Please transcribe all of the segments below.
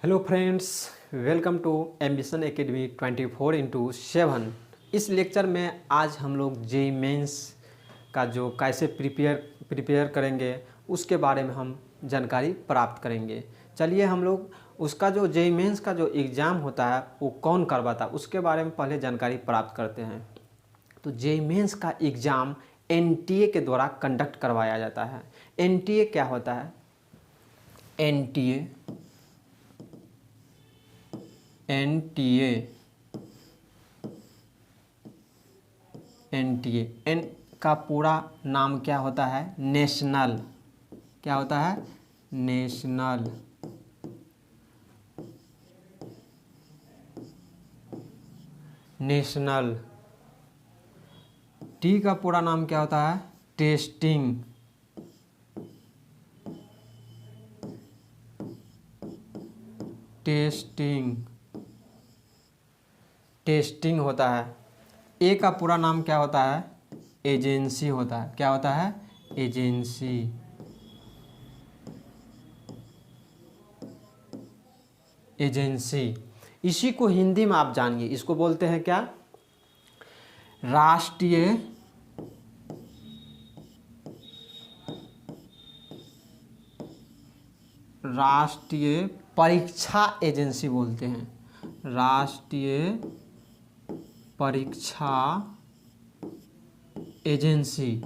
Hello friends, welcome to ambition academy 24x7। इस lecture में आज हम लोग जेईई मेंस का जो कैसे प्रिपेयर करेंगे उसके बारे में हम जानकारी प्राप्त करेंगे। चलिए हम लोग उसका जो जेईई मेंस का जो एग्ज़ाम होता है वो कौन करवाता है उसके बारे में पहले जानकारी प्राप्त करते हैं। तो जेईई मेंस का एग्ज़ाम एनटीए के द्वारा कंडक्ट करवाया जाता है। एनटीए क्या होता है? एनटीए एन का पूरा नाम क्या होता है? नेशनल। क्या होता है? नेशनल। टी का पूरा नाम क्या होता है? टेस्टिंग। टेस्टिंग होता है। ए का पूरा नाम क्या होता है? एजेंसी होता है। क्या होता है? एजेंसी। इसी को हिंदी में आप जानिए, इसको बोलते हैं क्या? राष्ट्रीय परीक्षा एजेंसी बोलते हैं। राष्ट्रीय परीक्षा एजेंसी।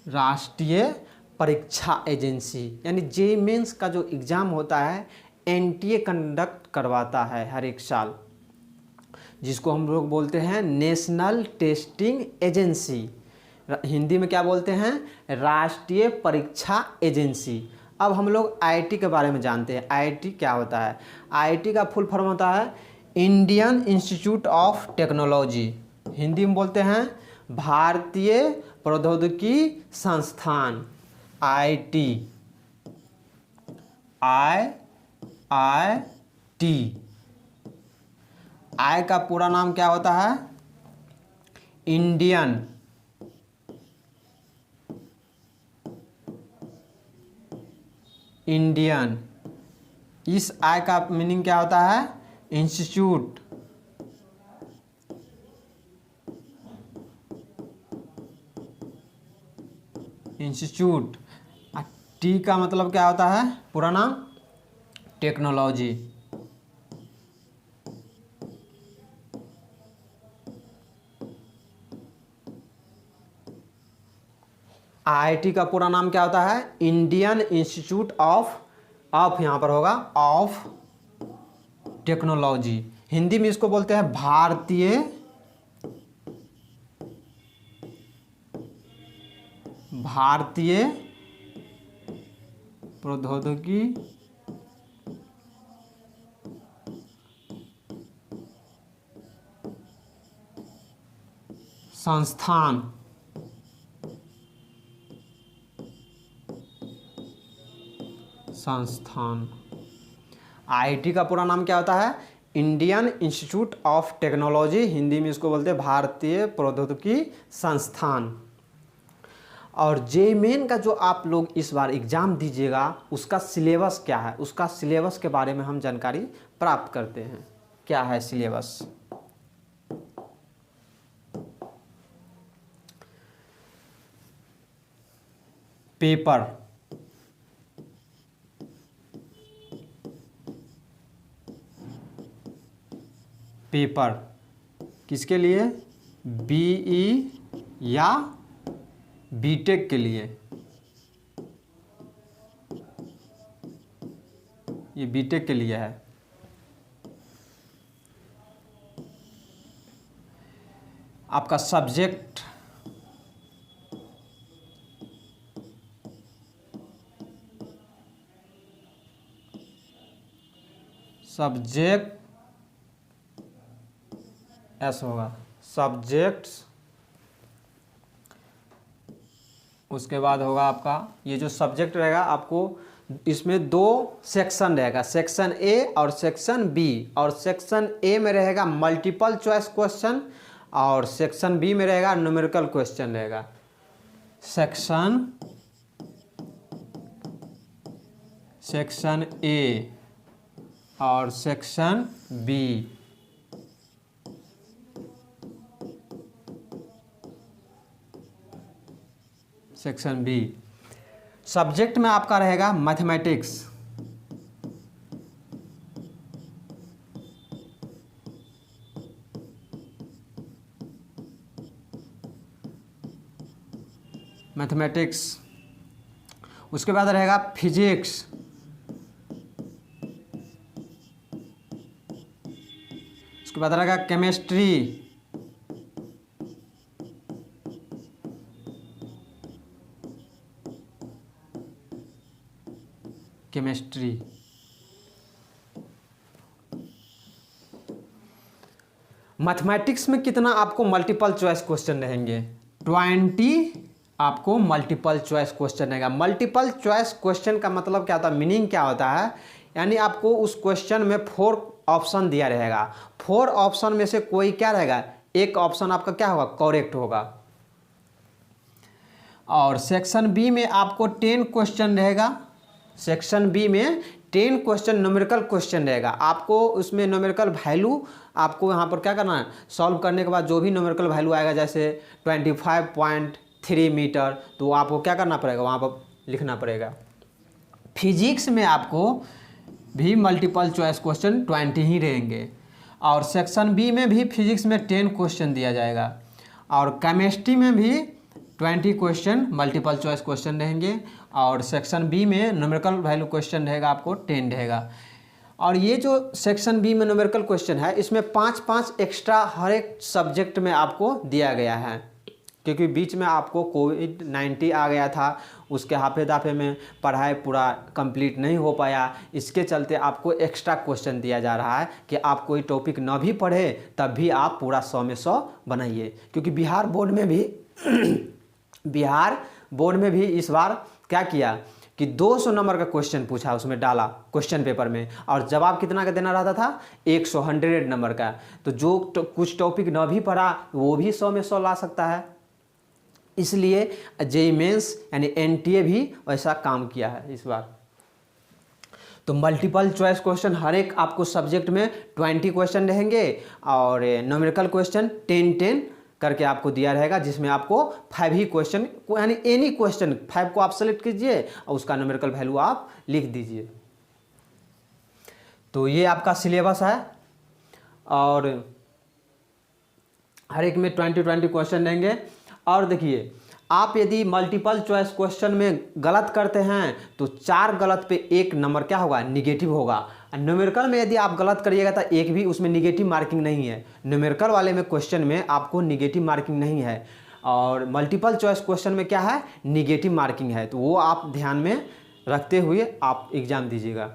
राष्ट्रीय परीक्षा एजेंसी यानी जेईई मेंस का जो एग्ज़ाम होता है एनटीए कंडक्ट करवाता है हर एक साल, जिसको हम लोग बोलते हैं नेशनल टेस्टिंग एजेंसी। हिंदी में क्या बोलते हैं? राष्ट्रीय परीक्षा एजेंसी। अब हम लोग आईआईटी के बारे में जानते हैं। आईआईटी क्या होता है? आईआईटी का फुल फॉर्म होता है Indian institute of technology. Hindi में बोलते हैं भारतीय प्रौद्योगिकी संस्थान। आईआईटी। आई का पूरा नाम क्या होता है? इंडियन। इस आई का मीनिंग क्या होता है? इंस्टीट्यूट। टी का मतलब क्या होता है? पूरा नाम टेक्नोलॉजी। आईआईटी का पूरा नाम क्या होता है? इंडियन इंस्टीट्यूट ऑफ यहाँ पर होगा ऑफ टेक्नोलॉजी। हिंदी में इसको बोलते हैं भारतीय प्रौद्योगिकी संस्थान। आईआईटी का पूरा नाम क्या होता है? Indian institute of technology. Hindi में इसको बोलते हैं भारतीय प्रौद्योगिकी संस्थान। और जेईई मेन का जो आप लोग इस बार एग्ज़ाम दीजिएगा उसका सिलेबस क्या है, उसका सिलेबस के बारे में हम जानकारी प्राप्त करते हैं। क्या है सिलेबस? पेपर किसके लिए? बीई या बीटेक के लिए। ये बीटेक के लिए है। आपका सब्जेक्ट ऐसा होगा सब्जेक्ट्स। उसके बाद होगा आपका ये जो सब्जेक्ट रहेगा, आपको इसमें दो सेक्शन रहेगा, सेक्शन ए और सेक्शन बी। और सेक्शन ए में रहेगा मल्टीपल चॉइस क्वेश्चन और सेक्शन बी में रहेगा न्यूमेरिकल क्वेश्चन रहेगा। सेक्शन ए और section B. Section B subject में आपका रहेगा मैथमेटिक्स। मैथमेटिक्स, उसके बाद रहेगा फिजिक्स, उसके बाद रहेगा केमिस्ट्री, मैथमेटिक्स में कितना आपको मल्टीपल चॉइस क्वेश्चन रहेंगे? 20 आपको मल्टीपल चॉइस क्वेश्चन रहेगा। मल्टीपल चॉइस क्वेश्चन का मतलब क्या होता है, मीनिंग क्या होता है, यानी आपको उस क्वेश्चन में 4 ऑप्शन दिया रहेगा। 4 ऑप्शन में से कोई क्या रहेगा, एक ऑप्शन आपका क्या होगा, करेक्ट होगा। और सेक्शन बी में आपको 10 क्वेश्चन रहेगा। सेक्शन बी में 10 क्वेश्चन न्यूमेरिकल क्वेश्चन रहेगा। आपको उसमें न्यूमेरिकल वैल्यू आपको यहाँ पर क्या करना है, सॉल्व करने के बाद जो भी न्यूमेरिकल वैल्यू आएगा, जैसे 25.3 मीटर, तो आपको क्या करना पड़ेगा, वहाँ पर लिखना पड़ेगा। फिजिक्स में आपको भी मल्टीपल चॉइस क्वेश्चन 20 ही रहेंगे। और सेक्शन बी में भी फिजिक्स में 10 क्वेश्चन दिया जाएगा। और केमिस्ट्री में भी 20 क्वेश्चन मल्टीपल चॉइस क्वेश्चन रहेंगे। और सेक्शन बी में न्यूमेरिकल वैल्यू क्वेश्चन रहेगा आपको 10 रहेगा। और ये जो सेक्शन बी में न्यूमेरिकल क्वेश्चन है, इसमें 5-5 एक्स्ट्रा हर एक सब्जेक्ट में आपको दिया गया है, क्योंकि बीच में आपको कोविड-19 आ गया था, उसके हाफे दाफे में पढ़ाई पूरा कंप्लीट नहीं हो पाया। इसके चलते आपको एक्स्ट्रा क्वेश्चन दिया जा रहा है कि आप कोई टॉपिक न भी पढ़े तब भी आप पूरा 100 में 100 बनाइए। क्योंकि बिहार बोर्ड में भी इस बार क्या किया कि 200 नंबर का क्वेश्चन पूछा, उसमें डाला क्वेश्चन पेपर में, और जवाब कितना का देना रहता था, 100 नंबर का। तो जो कुछ टॉपिक न भी पढ़ा वो भी 100 में 100 ला सकता है। इसलिए जेईई मेंस यानी एनटीए भी वैसा काम किया है इस बार। तो मल्टीपल चॉइस क्वेश्चन हर एक आपको सब्जेक्ट में 20 क्वेश्चन रहेंगे, और न्यूमेरिकल क्वेश्चन 10-10 करके आपको दिया रहेगा, जिसमें आपको 5 ही क्वेश्चन, यानी एनी क्वेश्चन 5 को आप सेलेक्ट कीजिए और उसका न्यूमेरिकल वैल्यू आप लिख दीजिए। तो ये आपका सिलेबस है, और हर एक में 20-20 क्वेश्चन रहेंगे। और देखिए, आप यदि मल्टीपल चॉइस क्वेश्चन में गलत करते हैं तो 4 गलत पे 1 नंबर क्या होगा, निगेटिव होगा। न्यूमेरिकल में यदि आप गलत करिएगा तो एक भी उसमें निगेटिव मार्किंग नहीं है। न्यूमेरिकल वाले में क्वेश्चन में आपको निगेटिव मार्किंग नहीं है, और मल्टीपल चॉइस क्वेश्चन में क्या है, निगेटिव मार्किंग है। तो वो आप ध्यान में रखते हुए आप एग्ज़ाम दीजिएगा।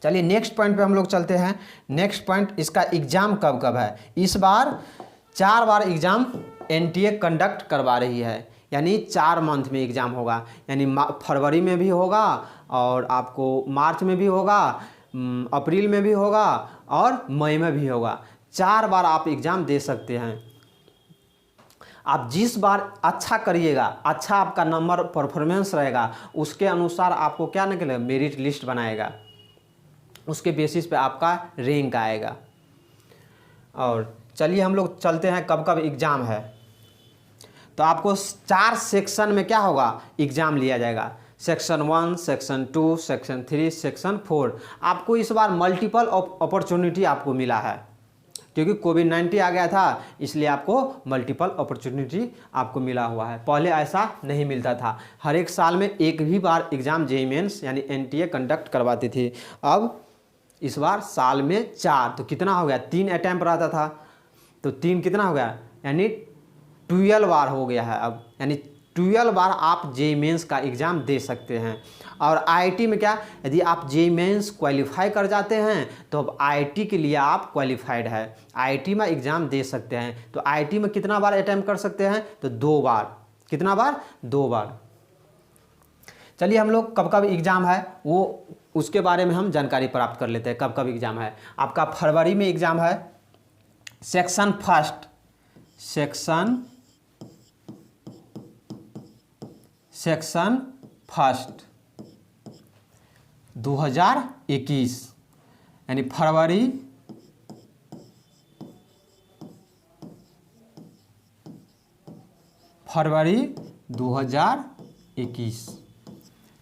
चलिए नेक्स्ट पॉइंट पे हम लोग चलते हैं। नेक्स्ट पॉइंट, इसका एग्ज़ाम कब कब है। इस बार 4 बार एग्ज़ाम एनटीए कंडक्ट करवा रही है, यानी 4 मंथ में एग्ज़ाम होगा। यानी फरवरी में भी होगा, और आपको मार्च में भी होगा, अप्रैल में भी होगा, और मई में भी होगा। 4 बार आप एग्ज़ाम दे सकते हैं। आप जिस बार अच्छा करिएगा, अच्छा आपका नंबर परफॉर्मेंस रहेगा, उसके अनुसार आपको क्या निकलेगा, मेरिट लिस्ट बनाएगा, उसके बेसिस पे आपका रैंक आएगा। और चलिए हम लोग चलते हैं कब कब एग्ज़ाम है। तो आपको 4 सेक्शन में क्या होगा, एग्ज़ाम लिया जाएगा। Section 1, section 2, section 3, section 4। आपको इस बार मल्टीपल अपॉर्चुनिटी आपको मिला है, क्योंकि कोविड-19 आ गया था, इसलिए आपको मल्टीपल अपॉर्चुनिटी आपको मिला हुआ है। पहले ऐसा नहीं मिलता था, हर एक साल में एक भी बार एग्ज़ाम जेईई मेंस यानी एनटीए कंडक्ट करवाती थी। अब इस बार साल में 4, तो कितना हो गया, 3 अटैम्प्ट रहता था, तो 3 कितना हो गया, यानी 12 बार हो गया है अब। यानी 12 बार आप जेईई मेंस का एग्ज़ाम दे सकते हैं। और आईआईटी में क्या, यदि आप जेईई मेंस क्वालिफाई कर जाते हैं तो अब आईआईटी के लिए आप क्वालिफाइड है, आईआईटी में एग्ज़ाम दे सकते हैं। तो आईआईटी में कितना बार अटैम्प्ट कर सकते हैं, तो 2 बार। कितना बार, 2 बार। चलिए हम लोग कब कब एग्ज़ाम है वो उसके बारे में हम जानकारी प्राप्त कर लेते हैं। कब कब एग्ज़ाम है आपका, फरवरी में एग्ज़ाम है। सेक्शन फर्स्ट सेक्शन फर्स्ट 2021 यानी फरवरी 2021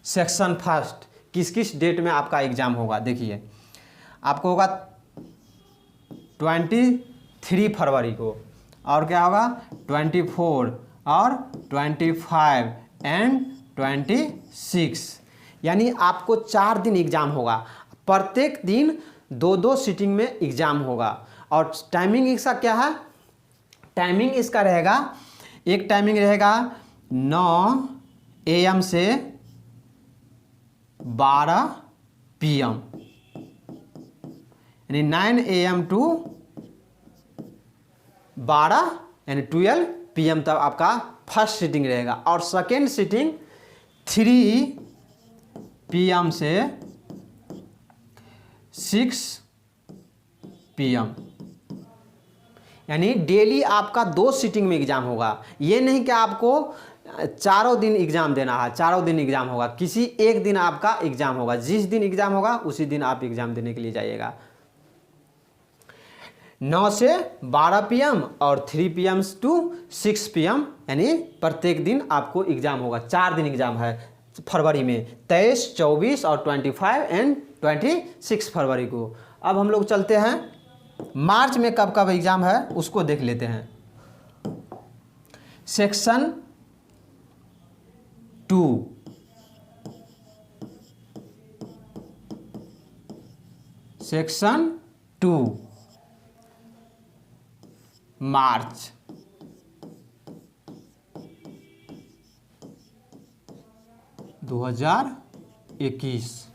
सेक्शन फर्स्ट किस किस डेट में आपका एग्ज़ाम होगा। देखिए आपको होगा 23 फरवरी को, और क्या होगा 24 और 25 एंड 26, यानी आपको 4 दिन एग्ज़ाम होगा। प्रत्येक दिन 2-2 सीटिंग में एग्ज़ाम होगा। और टाइमिंग इसका क्या है, टाइमिंग इसका रहेगा, एक टाइमिंग रहेगा 9 AM से 12 PM, यानी 9 AM टू 12 यानी 12 PM तक आपका फर्स्ट सीटिंग रहेगा। और सेकेंड सीटिंग 3 PM से 6 PM, यानी डेली आपका 2 सीटिंग में एग्ज़ाम होगा। ये नहीं कि आपको चारों दिन एग्ज़ाम देना है, चारों दिन एग्ज़ाम होगा, किसी एक दिन आपका एग्ज़ाम होगा। जिस दिन एग्ज़ाम होगा उसी दिन आप एग्ज़ाम देने के लिए जाइएगा। 9 से 12 PM और 3 PM टू 6 PM, यानी प्रत्येक दिन आपको एग्ज़ाम होगा। 4 दिन एग्ज़ाम है फरवरी में, 23, 24 और 25 एंड 26 फरवरी को। अब हम लोग चलते हैं मार्च में कब कब एग्ज़ाम है उसको देख लेते हैं। सेक्शन 2 सेक्शन 2 मार्च 2021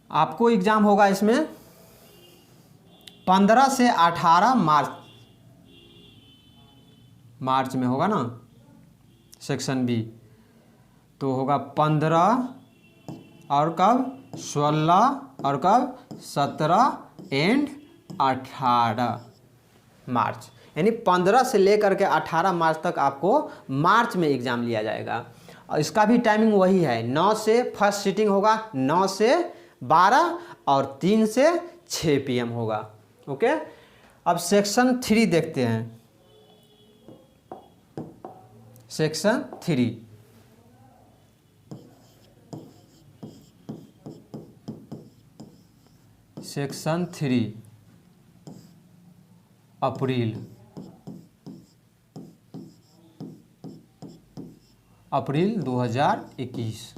आपको एग्ज़ाम होगा। इसमें 15 से 18 मार्च में होगा ना सेक्शन बी, तो होगा 15 और कब 16 और कब 17 एंड 18 मार्च, यानी 15 से लेकर के 18 मार्च तक आपको मार्च में एग्ज़ाम लिया जाएगा। और इसका भी टाइमिंग वही है, 9 से फर्स्ट सीटिंग होगा 9 से 12 और 3 से 6 PM होगा। ओके, अब सेक्शन 3 देखते हैं। सेक्शन 3 सेक्शन 3 अप्रैल 2021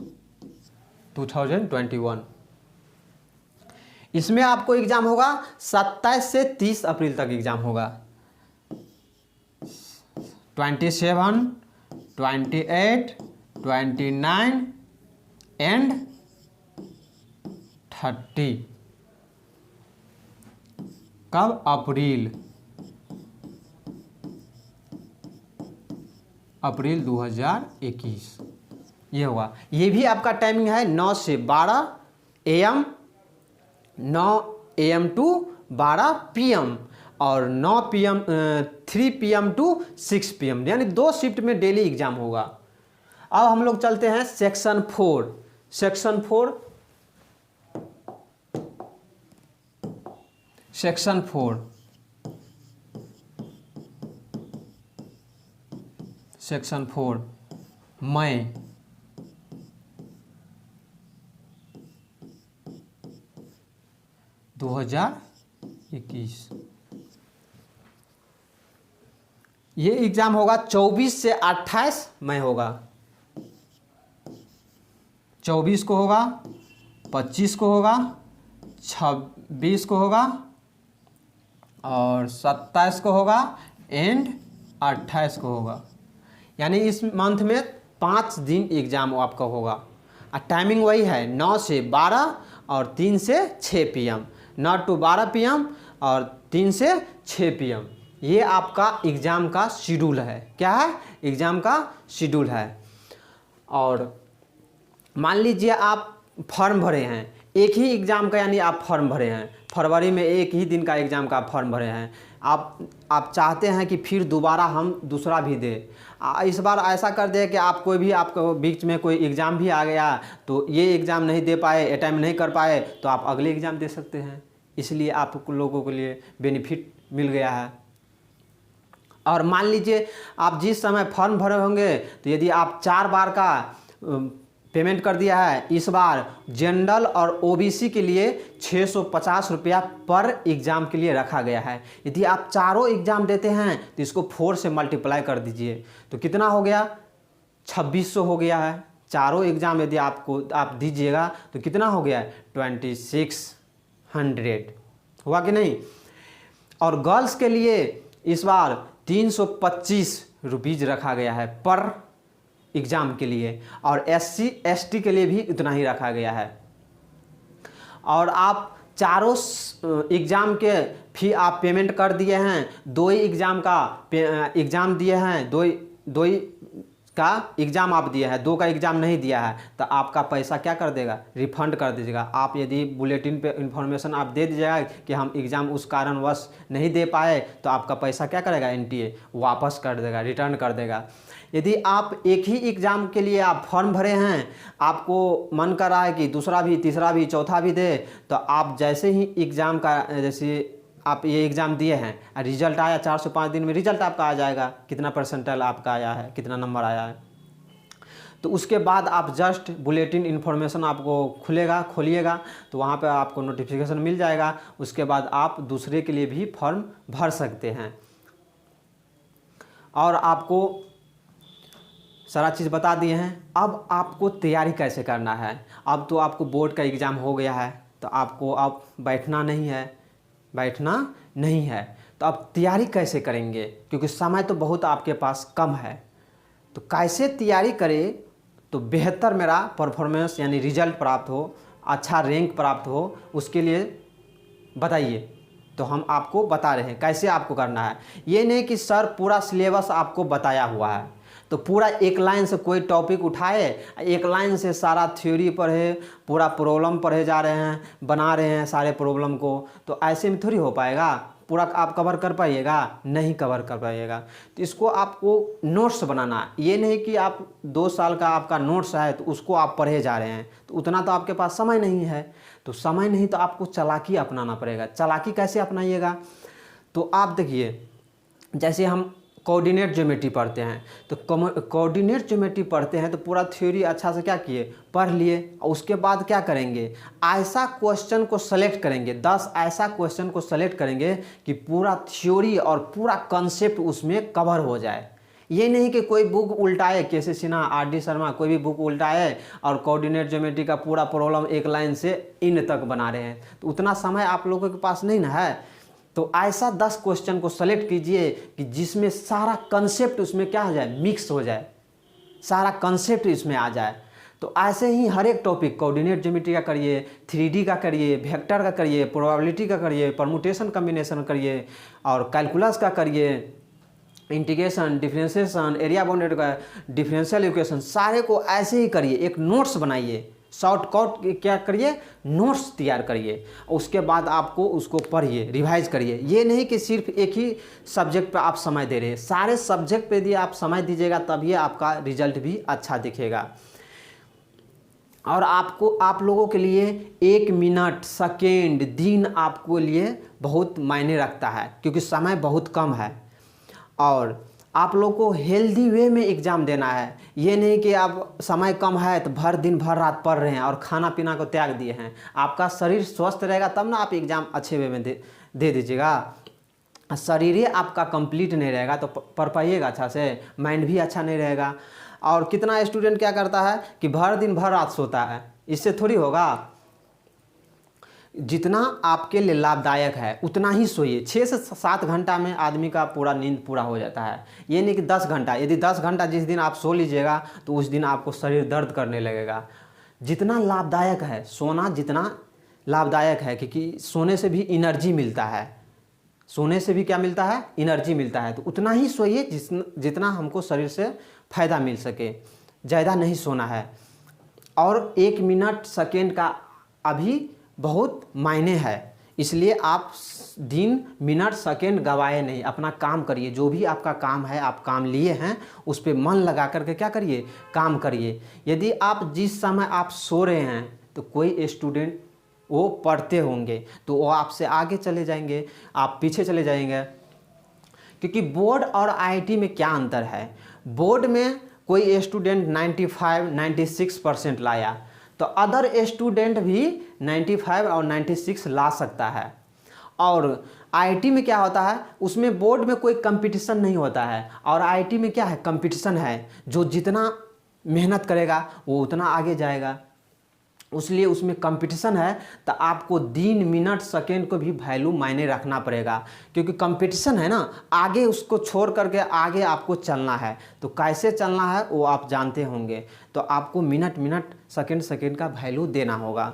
इसमें आपको एग्ज़ाम होगा 27 से 30 अप्रैल तक एग्ज़ाम होगा। 27, 28, 29 एंड 30 कब अप्रैल 2021 ये होगा। ये भी आपका टाइमिंग है 9 से 12 AM, 9 AM टू 12 PM और 3 PM टू 6 PM, यानी 2 शिफ्ट में डेली एग्ज़ाम होगा। अब हम लोग चलते हैं सेक्शन 4 सेक्शन 4 सेक्शन 4 सेक्शन 4 मई 2021 ये एग्ज़ाम होगा 24 से 28 मई होगा। 24 को होगा, 25 को होगा, 26 को होगा और 27 को होगा एंड 28 को होगा, यानी इस मंथ में 5 दिन एग्ज़ाम आपका होगा। और टाइमिंग वही है 9 से 12 और 3 से 6 PM, 9 to 12 PM और 3 से 6 PM। ये आपका एग्ज़ाम का शेड्यूल है। क्या है? एग्ज़ाम का शेड्यूल है। और मान लीजिए आप फॉर्म भरे हैं, एक ही एग्ज़ाम का, यानी आप फॉर्म भरे हैं फरवरी में, एक ही दिन का एग्ज़ाम का फॉर्म भरे हैं, आप चाहते हैं कि फिर दोबारा हम दूसरा भी दें। इस बार ऐसा कर दे कि आप कोई भी आपको बीच में कोई एग्ज़ाम भी आ गया तो ये एग्ज़ाम नहीं दे पाए, अटैम्प्ट नहीं कर पाए, तो आप अगले एग्ज़ाम दे सकते हैं। इसलिए आप लोगों के लिए बेनिफिट मिल गया है। और मान लीजिए आप जिस समय फॉर्म भरे होंगे तो यदि आप 4 बार का पेमेंट कर दिया है, इस बार जनरल और ओबीसी के लिए 650 रुपया पर एग्ज़ाम के लिए रखा गया है। यदि आप चारों एग्ज़ाम देते हैं तो इसको 4 से मल्टीप्लाई कर दीजिए तो कितना हो गया, 2600 हो गया है। चारों एग्ज़ाम यदि आप दीजिएगा तो कितना हो गया, 2600 हुआ कि नहीं। और गर्ल्स के लिए इस बार 325 रुपीज़ रखा गया है पर एग्ज़ाम के लिए, और SC ST के लिए भी उतना ही रखा गया है। और आप चारों एग्ज़ाम के फी आप पेमेंट कर दिए हैं, 2 ही एग्ज़ाम का एग्ज़ाम दिए हैं, 2 ही का एग्ज़ाम आप दिए हैं, 2 का एग्ज़ाम नहीं दिया है, तो आपका पैसा क्या कर देगा, रिफंड कर दीजिएगा। आप यदि बुलेटिन पे इन्फॉर्मेशन आप दे दीजिएगा कि हम एग्ज़ाम उस कारणवश नहीं दे पाए, तो आपका पैसा क्या करेगा, NTA वापस कर देगा, रिटर्न कर देगा। यदि आप एक ही एग्ज़ाम के लिए आप फॉर्म भरे हैं, आपको मन कर रहा है कि दूसरा भी, तीसरा भी, चौथा भी दे, तो आप जैसे ही एग्ज़ाम का, जैसे आप ये एग्ज़ाम दिए हैं, रिजल्ट आया 4 से 5 दिन में रिजल्ट आपका आ जाएगा, कितना परसेंटाइल आपका आया है, कितना नंबर आया है। तो उसके बाद आप जस्ट बुलेटिन इन्फॉर्मेशन आपको खोलिएगा तो वहाँ पे आपको नोटिफिकेशन मिल जाएगा। उसके बाद आप दूसरे के लिए भी फॉर्म भर सकते हैं। और आपको सारा चीज़ बता दिए हैं। अब आपको तैयारी कैसे करना है। अब तो आपको बोर्ड का एग्ज़ाम हो गया है, तो आपको अब बैठना नहीं है, तो अब तैयारी कैसे करेंगे, क्योंकि समय तो बहुत आपके पास कम है। तो कैसे तैयारी करें तो बेहतर मेरा परफॉर्मेंस यानी रिजल्ट प्राप्त हो, अच्छा रैंक प्राप्त हो, उसके लिए बताइए। तो हम आपको बता रहे हैं कैसे आपको करना है। ये नहीं कि सर पूरा सिलेबस आपको बताया हुआ है तो पूरा एक लाइन से कोई टॉपिक उठाए, एक लाइन से सारा थ्योरी पढ़े, पूरा प्रॉब्लम पढ़े जा रहे हैं, बना रहे हैं सारे प्रॉब्लम को, तो ऐसे में थोड़ी हो पाएगा। पूरा आप कवर कर पाइएगा, नहीं कवर कर पाइएगा। तो इसको आपको नोट्स बनाना, ये नहीं कि आप 2 साल का आपका नोट्स है तो उसको आप पढ़े जा रहे हैं, तो उतना तो आपके पास समय नहीं है। तो समय नहीं तो आपको चालाकी अपनाना पड़ेगा। चालाकी कैसे अपनाइएगा, तो आप देखिए, जैसे हम कोऑर्डिनेट ज्योमेट्री पढ़ते हैं, तो कोऑर्डिनेट ज्योमेट्री पढ़ते हैं तो पूरा थ्योरी अच्छा से क्या किए, पढ़ लिए। और उसके बाद क्या करेंगे, ऐसा क्वेश्चन को सेलेक्ट करेंगे, 10 ऐसा क्वेश्चन को सेलेक्ट करेंगे कि पूरा थ्योरी और पूरा कॉन्सेप्ट उसमें कवर हो जाए। ये नहीं कि कोई बुक उल्टाए, के.सी. सिन्हा, R.D. शर्मा, कोई भी बुक उल्टाए और कोऑर्डिनेट ज्योमेट्री का पूरा प्रॉब्लम एक लाइन से इन तक बना रहे हैं, तो उतना समय आप लोगों के पास नहीं ना है। तो ऐसा 10 क्वेश्चन को सेलेक्ट कीजिए कि जिसमें सारा कंसेप्ट उसमें क्या हो जाए, मिक्स हो जाए, सारा कंसेप्ट इसमें आ जाए। तो ऐसे ही हर एक टॉपिक, कोऑर्डिनेट ज्योमेट्री का करिए, 3D का करिए, वेक्टर का करिए, प्रोबेबिलिटी का करिए, परमुटेशन कम्बिनेशन करिए, और कैलकुलस का करिए, इंटीग्रेशन, डिफरेंशिएशन, एरिया बाउंडेड का, डिफरेंशियल इक्वेशन, सारे को ऐसे ही करिए। एक नोट्स बनाइए, शॉर्टकट क्या करिए, नोट्स तैयार करिए। उसके बाद आपको उसको पढ़िए, रिवाइज करिए। ये नहीं कि सिर्फ एक ही सब्जेक्ट पे आप समय दे रहे हैं, सारे सब्जेक्ट पे यदि आप समय दीजिएगा तभी आपका रिजल्ट भी अच्छा दिखेगा। और आप लोगों के लिए 1 मिनट, सेकेंड, दिन आपको लिए बहुत मायने रखता है, क्योंकि समय बहुत कम है। और आप लोग को हेल्दी वे में एग्ज़ाम देना है। ये नहीं कि आप समय कम है तो दिन भर रात पढ़ रहे हैं और खाना पीना को त्याग दिए हैं। आपका शरीर स्वस्थ रहेगा तब ना आप एग्ज़ाम अच्छे वे में दे दीजिएगा। शरीर ही आपका कंप्लीट नहीं रहेगा तो पढ़ पाइएगा अच्छा से, माइंड भी अच्छा नहीं रहेगा। और कितना स्टूडेंट क्या करता है कि दिन भर रात सोता है, इससे थोड़ी होगा। जितना आपके लिए लाभदायक है उतना ही सोइए। 6 से 7 घंटा में आदमी का पूरा नींद पूरा हो जाता है। ये नहीं कि 10 घंटा। यदि 10 घंटा जिस दिन आप सो लीजिएगा तो उस दिन आपको शरीर दर्द करने लगेगा। जितना लाभदायक है सोना, जितना लाभदायक है, क्योंकि सोने से भी एनर्जी मिलता है। सोने से भी क्या मिलता है, एनर्जी मिलता है। तो उतना ही सोइए जितना हमको शरीर से फ़ायदा मिल सके, ज़्यादा नहीं सोना है। और 1 मिनट, सेकेंड का अभी बहुत मायने है। इसलिए आप दिन मिनट सेकेंड गवाए नहीं, अपना काम करिए। जो भी आपका काम है, आप काम लिए हैं, उस पर मन लगा करके क्या करिए, काम करिए। यदि आप जिस समय आप सो रहे हैं तो कोई स्टूडेंट वो पढ़ते होंगे तो वो आपसे आगे चले जाएंगे, आप पीछे चले जाएंगे। क्योंकि बोर्ड और आईआईटी में क्या अंतर है, बोर्ड में कोई स्टूडेंट 95-96% लाया तो अदर स्टूडेंट भी 95 और 96 ला सकता है। और आईआईटी में क्या होता है, उसमें बोर्ड में कोई कंपटीशन नहीं होता है, और आईआईटी में क्या है, कंपटीशन है। जो जितना मेहनत करेगा वो उतना आगे जाएगा, इसलिए उसमें कंपटीशन है। तो आपको दिन मिनट सेकेंड को भी वैल्यू मायने रखना पड़ेगा, क्योंकि कंपटीशन है ना, आगे उसको छोड़ करके आगे आपको चलना है। तो कैसे चलना है वो आप जानते होंगे, तो आपको मिनट मिनट सेकेंड सेकेंड का वैल्यू देना होगा।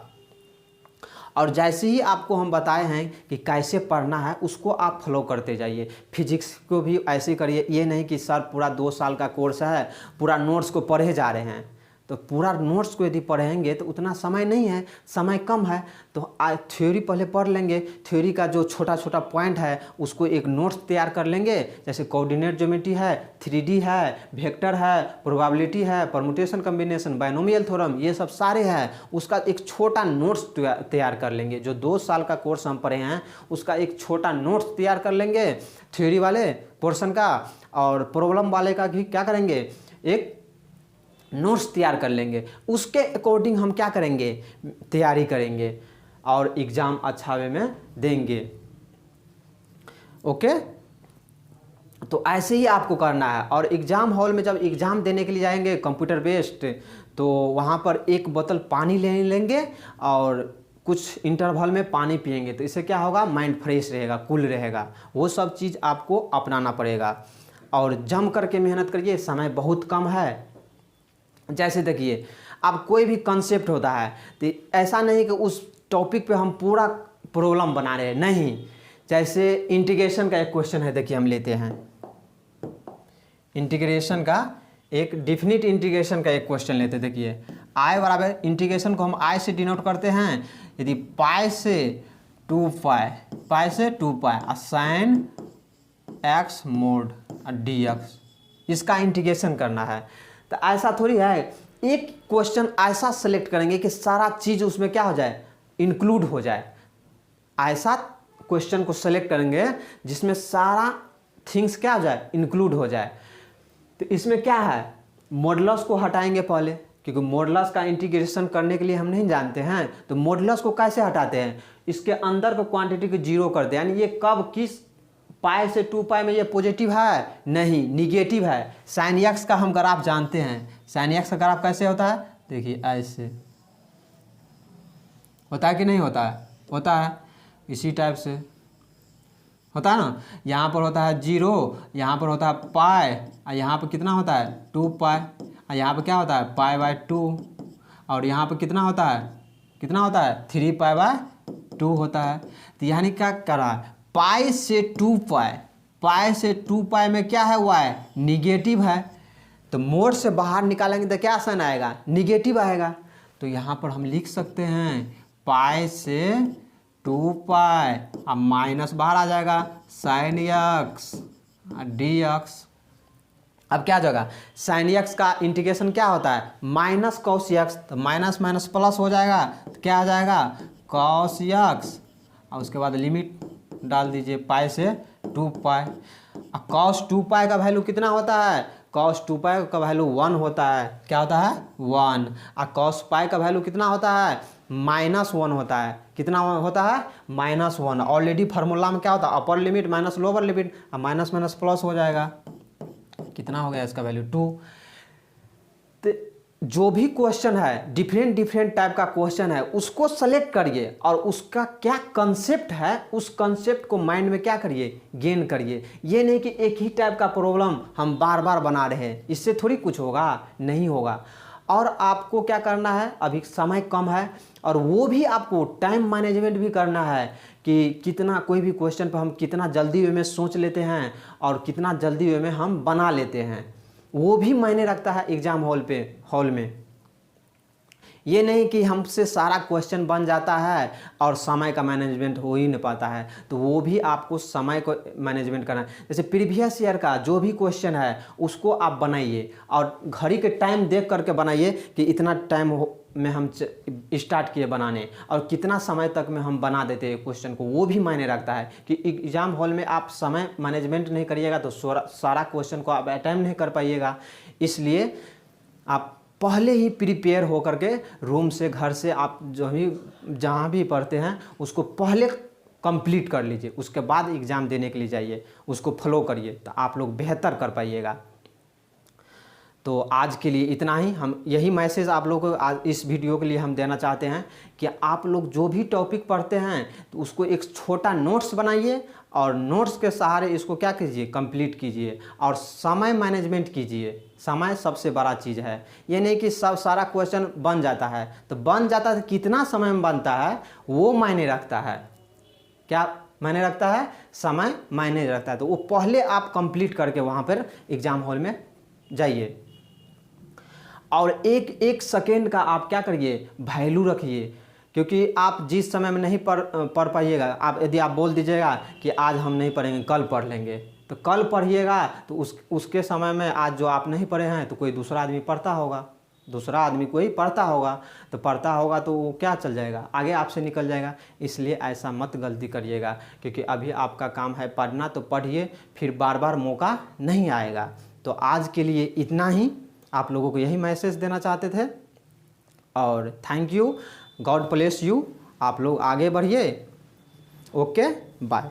और जैसे ही आपको हम बताए हैं कि कैसे पढ़ना है, उसको आप फॉलो करते जाइए। फिजिक्स को भी ऐसे करिए, ये नहीं कि सर पूरा 2 साल का कोर्स है, पूरा नोट्स को पढ़े जा रहे हैं। तो पूरा नोट्स को यदि पढ़ेंगे तो उतना समय नहीं है, समय कम है, तो थ्योरी पहले पढ़ लेंगे। थ्योरी का जो छोटा छोटा पॉइंट है उसको एक नोट्स तैयार कर लेंगे, जैसे कोऑर्डिनेट ज्योमेट्री है, 3D है, वेक्टर है, प्रोबेबिलिटी है, परमुटेशन कॉम्बिनेशन, बायनोमियल थ्योरम, ये सब सारे हैं। उसका एक छोटा नोट्स तैयार कर लेंगे। जो 2 साल का कोर्स हम पढ़े हैं उसका एक छोटा नोट्स तैयार कर लेंगे थ्योरी वाले पोर्शन का, और प्रॉब्लम वाले का भी क्या करेंगे, एक नोट्स तैयार कर लेंगे। उसके अकॉर्डिंग हम क्या करेंगे, तैयारी करेंगे और एग्ज़ाम अच्छा वे में देंगे। ओके, तो ऐसे ही आपको करना है। और एग्ज़ाम हॉल में जब एग्ज़ाम देने के लिए जाएंगे कंप्यूटर बेस्ड, तो वहाँ पर एक बोतल पानी ले लेंगे और कुछ इंटरवल में पानी पिएंगे। तो इससे क्या होगा, माइंड फ्रेश रहेगा, कूल रहेगा। वो सब चीज़ आपको अपनाना पड़ेगा और जम करके मेहनत करिए, समय बहुत कम है। जैसे देखिए, अब कोई भी कंसेप्ट होता है तो ऐसा नहीं कि उस टॉपिक पे हम पूरा प्रॉब्लम बना रहे हैं, नहीं। जैसे इंटीग्रेशन का एक क्वेश्चन है, देखिए हम लेते हैं इंटीग्रेशन का, एक डिफिनिट इंटीग्रेशन का एक क्वेश्चन लेते हैं। देखिए आई बराबर, इंटीग्रेशन को हम आई से डिनोट करते हैं। यदि पाई से 2 pi sine x mode dx, इसका इंटीग्रेशन करना है। तो ऐसा थोड़ी है, एक क्वेश्चन ऐसा सेलेक्ट करेंगे कि सारा चीज़ उसमें क्या हो जाए, इंक्लूड हो जाए। ऐसा क्वेश्चन को सेलेक्ट करेंगे जिसमें सारा थिंग्स क्या हो जाए, इंक्लूड हो जाए। तो इसमें क्या है, मॉडुलस को हटाएंगे पहले, क्योंकि मॉडुलस का इंटीग्रेशन करने के लिए हम नहीं जानते हैं। तो मॉडुलस को कैसे हटाते हैं, इसके अंदर को क्वांटिटी को 0 करते हैं। यानी ये कब किस पाई से 2 पाई में ये पॉजिटिव है, नहीं निगेटिव है। साइन एक्स का हम ग्राफ जानते हैं, साइन एक्स का ग्राफ कैसे होता है, देखिए ऐसे होता है कि नहीं होता है, होता है, इसी टाइप से होता है ना। यहाँ पर होता है 0, यहाँ पर होता है पाई, और यहाँ पर कितना होता है 2 पाई, और यहाँ पर क्या होता है पाई/2, और यहाँ पर कितना होता है 3 पाई/2 होता है। तो यानी क्या करा, पाई से 2 पाई में क्या है, वाई निगेटिव है। तो मोड से बाहर निकालेंगे तो क्या साइन आएगा, निगेटिव आएगा। तो यहाँ पर हम लिख सकते हैं पाई से 2 पाई, अब माइनस बाहर आ जाएगा, साइन एक्स dx। अब क्या जाएगा, साइन एक्स का इंटीग्रेशन क्या होता है, माइनस कॉस एक्स। तो माइनस माइनस प्लस हो जाएगा, तो क्या आ जाएगा कॉस एक्स, और उसके बाद लिमिट डाल दीजिए पाई से 2 पाई। अब कॉस 2 पाई का वैल्यू कितना होता है, कॉस 2 पाई का वैल्यू 1 होता है। क्या होता है 1। और कॉस पाई का वैल्यू कितना होता है, -1 होता है। कितना होता है, -1। ऑलरेडी फार्मूला में क्या होता है, upper limit minus lower limit, अब माइनस माइनस प्लस हो जाएगा। कितना हो गया इसका वैल्यू 2। तो जो भी क्वेश्चन है, डिफरेंट टाइप का क्वेश्चन है, उसको सेलेक्ट करिए और उसका क्या कंसेप्ट है, उस कंसेप्ट को माइंड में क्या करिए, गेन करिए। ये नहीं कि एक ही टाइप का प्रॉब्लम हम बार बार बना रहे हैं, इससे थोड़ी कुछ होगा, नहीं होगा। और आपको क्या करना है, अभी समय कम है, और वो भी आपको टाइम मैनेजमेंट भी करना है कि कितना, कोई भी क्वेश्चन पर हम कितना जल्दी वे में सोच लेते हैं और कितना जल्दी वे में हम बना लेते हैं, वो भी मायने रखता है एग्ज़ाम हॉल में। ये नहीं कि हमसे सारा क्वेश्चन बन जाता है और समय का मैनेजमेंट हो ही नहीं पाता है, तो वो भी आपको समय को मैनेजमेंट करना है। जैसे प्रीवियस ईयर का जो भी क्वेश्चन है उसको आप बनाइए और घड़ी के टाइम देख करके बनाइए कि इतना टाइम में हम स्टार्ट किए बनाने और कितना समय तक में हम बना देते हैं क्वेश्चन को, वो भी मायने रखता है। कि एग्ज़ाम हॉल में आप समय मैनेजमेंट नहीं करिएगा तो सारा क्वेश्चन को आप अटेम्प्ट नहीं कर पाइएगा। इसलिए आप पहले ही प्रिपेयर हो करके रूम से, घर से, आप जो भी जहाँ भी पढ़ते हैं उसको पहले कंप्लीट कर लीजिए, उसके बाद एग्ज़ाम देने के लिए जाइए, उसको फॉलो करिए, तो आप लोग बेहतर कर पाइएगा। तो आज के लिए इतना ही। हम यही मैसेज आप लोगों को आज इस वीडियो के लिए हम देना चाहते हैं कि आप लोग जो भी टॉपिक पढ़ते हैं तो उसको एक छोटा नोट्स बनाइए और नोट्स के सहारे इसको क्या कीजिए, कंप्लीट कीजिए और समय मैनेजमेंट कीजिए। समय सबसे बड़ा चीज़ है। ये नहीं कि सारा क्वेश्चन बन जाता है, तो बन जाता है तो कितना समय में बनता है वो मायने रखता है। क्या मायने रखता है? समय मायने रखता है। तो वो पहले आप कंप्लीट करके वहाँ पर एग्ज़ाम हॉल में जाइए और एक सेकेंड का आप क्या करिए, वैल्यू रखिए। क्योंकि आप जिस समय में नहीं पढ़ पाइएगा, आप यदि आप बोल दीजिएगा कि आज हम नहीं पढ़ेंगे, कल पढ़ लेंगे, तो कल पढ़िएगा तो उसके समय में आज जो आप नहीं पढ़े हैं तो कोई दूसरा आदमी पढ़ता होगा, दूसरा आदमी कोई पढ़ता होगा तो वो क्या चल जाएगा, आगे आपसे निकल जाएगा। इसलिए ऐसा मत गलती करिएगा, क्योंकि अभी आपका काम है पढ़ना, तो पढ़िए, फिर बार बार मौका नहीं आएगा। तो आज के लिए इतना ही, आप लोगों को यही मैसेज देना चाहते थे और thank you, God bless you. आप लोग आगे बढ़िए। Okay, bye.